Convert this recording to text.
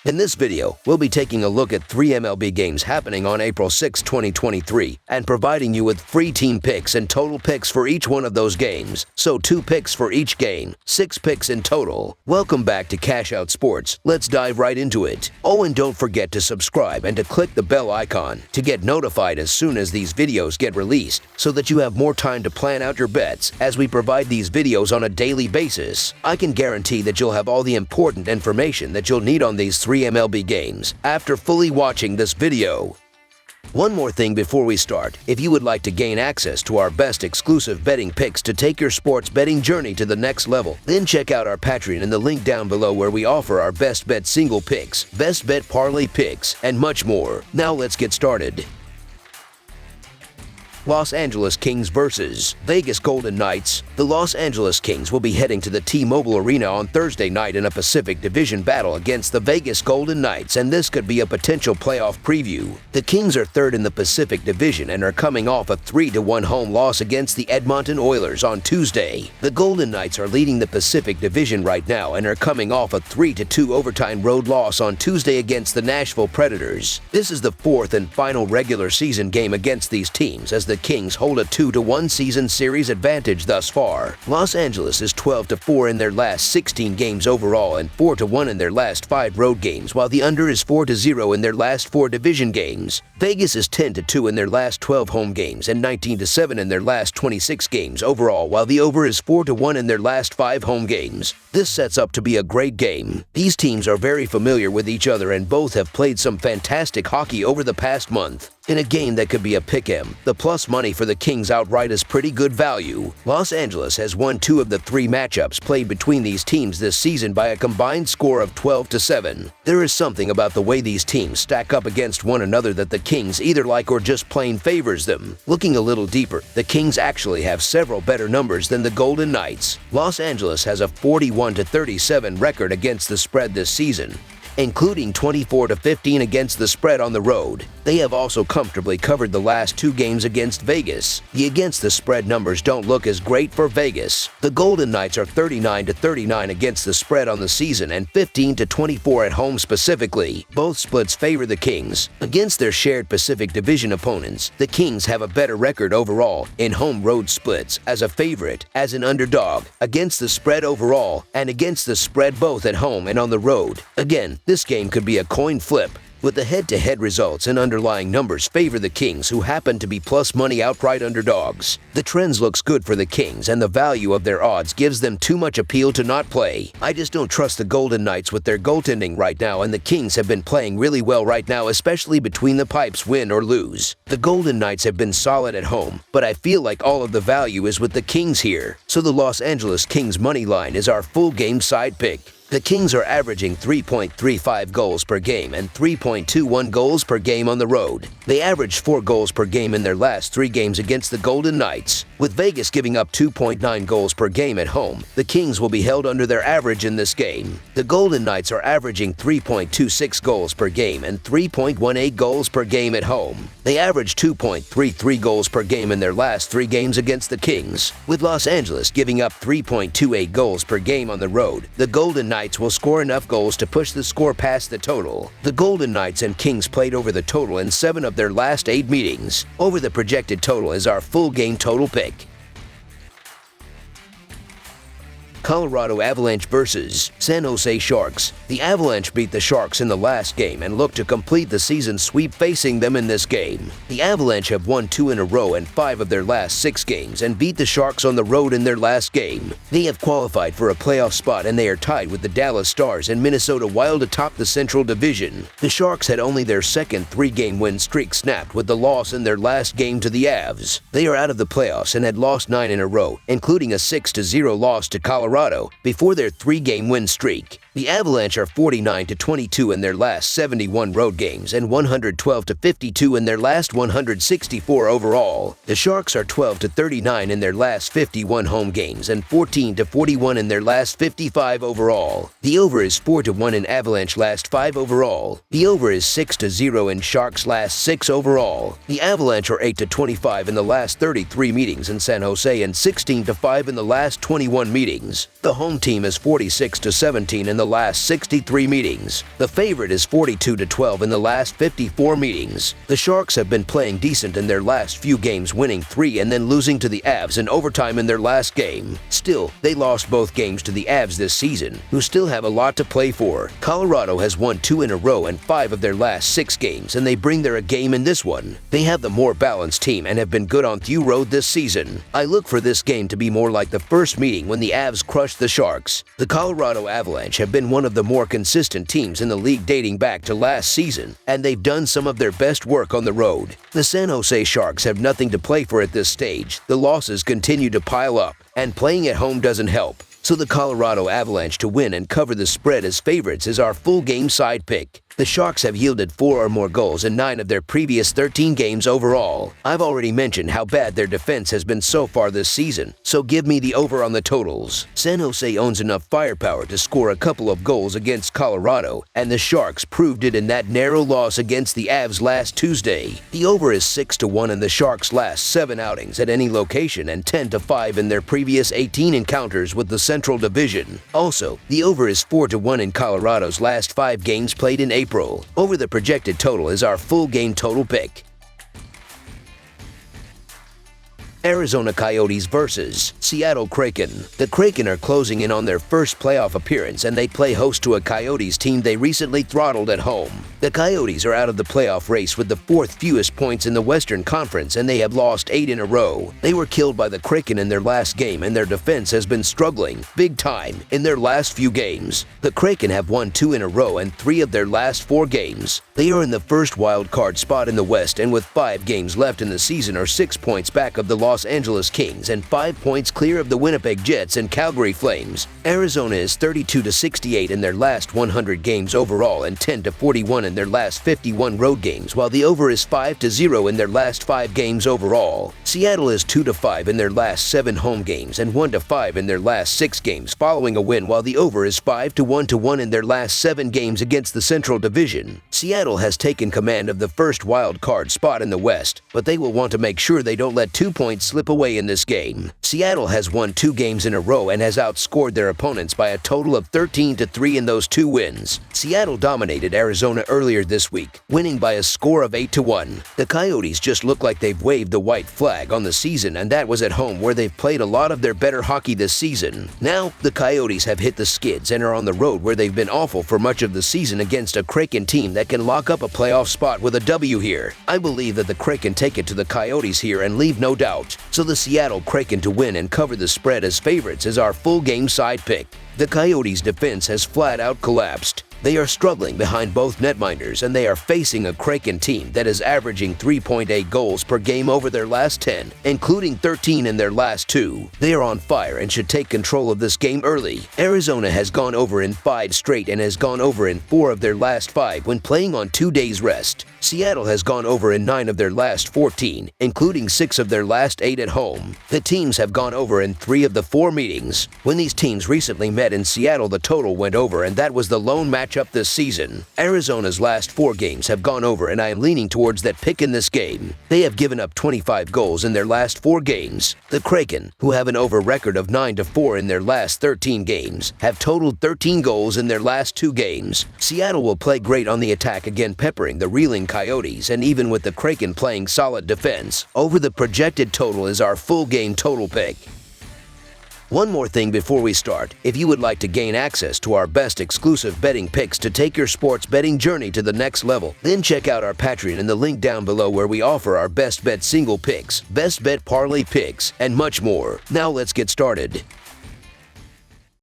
In this video, we'll be taking a look at 3 MLB games happening on April 6, 2023, and providing you with free team picks and total picks for each one of those games. So 2 picks for each game, 6 picks in total. Welcome back to Cash Out Sports. Let's dive right into it. Oh, and don't forget to subscribe and to click the bell icon to get notified as soon as these videos get released, so that you have more time to plan out your bets as we provide these videos on a daily basis. I can guarantee that you'll have all the important information that you'll need on these 3 MLB games after fully watching this video. One more thing before we start. If you would like to gain access to our best exclusive betting picks to take your sports betting journey to the next level, then check out our Patreon in the link down below, where we offer our best bet single picks, best bet parlay picks, and much more. Now let's get started. Los Angeles Kings versus Vegas Golden Knights. The Los Angeles Kings will be heading to the T-Mobile Arena on Thursday night in a Pacific Division battle against the Vegas Golden Knights, and this could be a potential playoff preview. The Kings are third in the Pacific Division and are coming off a 3-1 home loss against the Edmonton Oilers on Tuesday. The Golden Knights are leading the Pacific Division right now and are coming off a 3-2 overtime road loss on Tuesday against the Nashville Predators. This is the 4th and final regular season game against these teams, as the Kings hold a 2-1 season series advantage thus far. Los Angeles is 12-4 in their last 16 games overall and 4-1 in their last 5 road games, while the under is 4-0 in their last 4 division games. Vegas is 10-2 in their last 12 home games and 19-7 in their last 26 games overall, while the over is 4-1 in their last 5 home games. This sets up to be a great game. These teams are very familiar with each other and both have played some fantastic hockey over the past month. In a game that could be a pick-em, the plus money for the Kings outright is pretty good value. Los Angeles has won 2 of the 3 matchups played between these teams this season by a combined score of 12-7. There is something about the way these teams stack up against one another that the Kings either like or just plain favors them. Looking a little deeper, the Kings actually have several better numbers than the Golden Knights. Los Angeles has a 41-37 record against the spread this season, including 24-15 against the spread on the road. They have also comfortably covered the last 2 games against Vegas. The against the spread numbers don't look as great for Vegas. The Golden Knights are 39-39 against the spread on the season and 15-24 at home specifically. Both splits favor the Kings. Against their shared Pacific Division opponents, the Kings have a better record overall in home-road splits, as a favorite, as an underdog, against the spread overall, and against the spread both at home and on the road. Again, this game could be a coin flip, with the head-to-head results and underlying numbers favor the Kings, who happen to be plus money outright underdogs. The trends looks good for the Kings, and the value of their odds gives them too much appeal to not play. I just don't trust the Golden Knights with their goaltending right now, and the Kings have been playing really well right now, especially between the pipes, win or lose. The Golden Knights have been solid at home, but I feel like all of the value is with the Kings here. So the Los Angeles Kings money line is our full game side pick. The Kings are averaging 3.35 goals per game and 3.21 goals per game on the road. They averaged 4 goals per game in their last 3 games against the Golden Knights. With Vegas giving up 2.9 goals per game at home, the Kings will be held under their average in this game. The Golden Knights are averaging 3.26 goals per game and 3.18 goals per game at home. They averaged 2.33 goals per game in their last 3 games against the Kings. With Los Angeles giving up 3.28 goals per game on the road, the Golden Knights will score enough goals to push the score past the total. The Golden Knights and Kings played over the total in 7 of their last 8 meetings. Over the projected total is our full game total pick. Colorado Avalanche versus San Jose Sharks. The Avalanche beat the Sharks in the last game and look to complete the season sweep facing them in this game. The Avalanche have won 2 in a row in 5 of their last 6 games and beat the Sharks on the road in their last game. They have qualified for a playoff spot, and they are tied with the Dallas Stars and Minnesota Wild atop the Central Division. The Sharks had only their second 3-game win streak snapped with the loss in their last game to the Avs. They are out of the playoffs and had lost 9 in a row, including a 6-0 loss to Colorado before their 3-game win streak. The Avalanche are 49-22 in their last 71 road games and 112-52 in their last 164 overall. The Sharks are 12-39 in their last 51 home games and 14-41 in their last 55 overall. The over is 4-1 in Avalanche last 5 overall. The over is 6-0 in Sharks last 6 overall. The Avalanche are 8-25 in the last 33 meetings in San Jose and 16-5 in the last 21 meetings. The home team is 46-17 in the the last 63 meetings. The favorite is 42-12 in the last 54 meetings. The Sharks have been playing decent in their last few games, winning 3 and then losing to the Avs in overtime in their last game. Still, they lost both games to the Avs this season, who still have a lot to play for. Colorado has won 2 in a row in 5 of their last 6 games, and they bring their A game in this one. They have the more balanced team and have been good on Thew Road this season. I look for this game to be more like the first meeting when the Avs crushed the Sharks. The Colorado Avalanche have been one of the more consistent teams in the league dating back to last season, and they've done some of their best work on the road. The San Jose Sharks have nothing to play for at this stage. The losses continue to pile up, and playing at home doesn't help. So the Colorado Avalanche to win and cover the spread as favorites is our full game side pick. The Sharks have yielded 4 or more goals in 9 of their previous 13 games overall. I've already mentioned how bad their defense has been so far this season, so give me the over on the totals. San Jose owns enough firepower to score a couple of goals against Colorado, and the Sharks proved it in that narrow loss against the Avs last Tuesday. The over is 6-1 in the Sharks' last 7 outings at any location and 10-5 in their previous 18 encounters with the Central Division. Also, the over is 4-1 in Colorado's last 5 games played in April. Over the projected total is our full game total pick. Arizona Coyotes versus Seattle Kraken. The Kraken are closing in on their first playoff appearance, and they play host to a Coyotes team they recently throttled at home. The Coyotes are out of the playoff race with the 4th fewest points in the Western Conference, and they have lost 8 in a row. They were killed by the Kraken in their last game, and their defense has been struggling big time in their last few games. The Kraken have won 2 in a row and 3 of their last 4 games. They are in the first wild card spot in the West, and with 5 games left in the season are 6 points back of the Los Angeles Kings and 5 points clear of the Winnipeg Jets and Calgary Flames. Arizona is 32-68 in their last 100 games overall and 10-41 in their last 51 road games, while the over is 5-0 in their last 5 games overall. Seattle is 2-5 in their last 7 home games and 1-5 in their last 6 games following a win, while the over is 5-1 in their last 7 games against the Central Division. Seattle has taken command of the first wild card spot in the West, but they will want to make sure they don't let 2 points slip away in this game. Seattle has won 2 games in a row and has outscored their opponents by a total of 13-3 in those 2 wins. Seattle dominated Arizona earlier this week, winning by a score of 8-1. The Coyotes just look like they've waved the white flag on the season, and that was at home where they've played a lot of their better hockey this season. Now, the Coyotes have hit the skids and are on the road where they've been awful for much of the season against a Kraken team that can lock up a playoff spot with a W here. I believe that the Kraken take it to the Coyotes here and leave no doubt. So the Seattle Kraken to win and cover the spread as favorites is our full game side pick. The Coyotes' defense has flat out collapsed. They are struggling behind both netminders, and they are facing a Kraken team that is averaging 3.8 goals per game over their last 10, including 13 in their last 2. They are on fire and should take control of this game early. Arizona has gone over in 5 straight and has gone over in 4 of their last 5 when playing on 2 days rest. Seattle has gone over in 9 of their last 14, including 6 of their last 8 at home. The teams have gone over in 3 of the 4 meetings. When these teams recently met in Seattle, the total went over, and that was the lone matchup this season. Arizona's last 4 games have gone over, and I am leaning towards that pick in this game. They have given up 25 goals in their last 4 games. The Kraken, who have an over record of 9-4 in their last 13 games, have totaled 13 goals in their last 2 games. Seattle will play great on the attack, again peppering the reeling Coyotes, and even with the Kraken playing solid defense, over the projected total is our full game total pick. One more thing before we start. If you would like to gain access to our best exclusive betting picks to take your sports betting journey to the next level, then check out our Patreon in the link down below, where we offer our best bet single picks, best bet parlay picks, and much more. Now let's get started.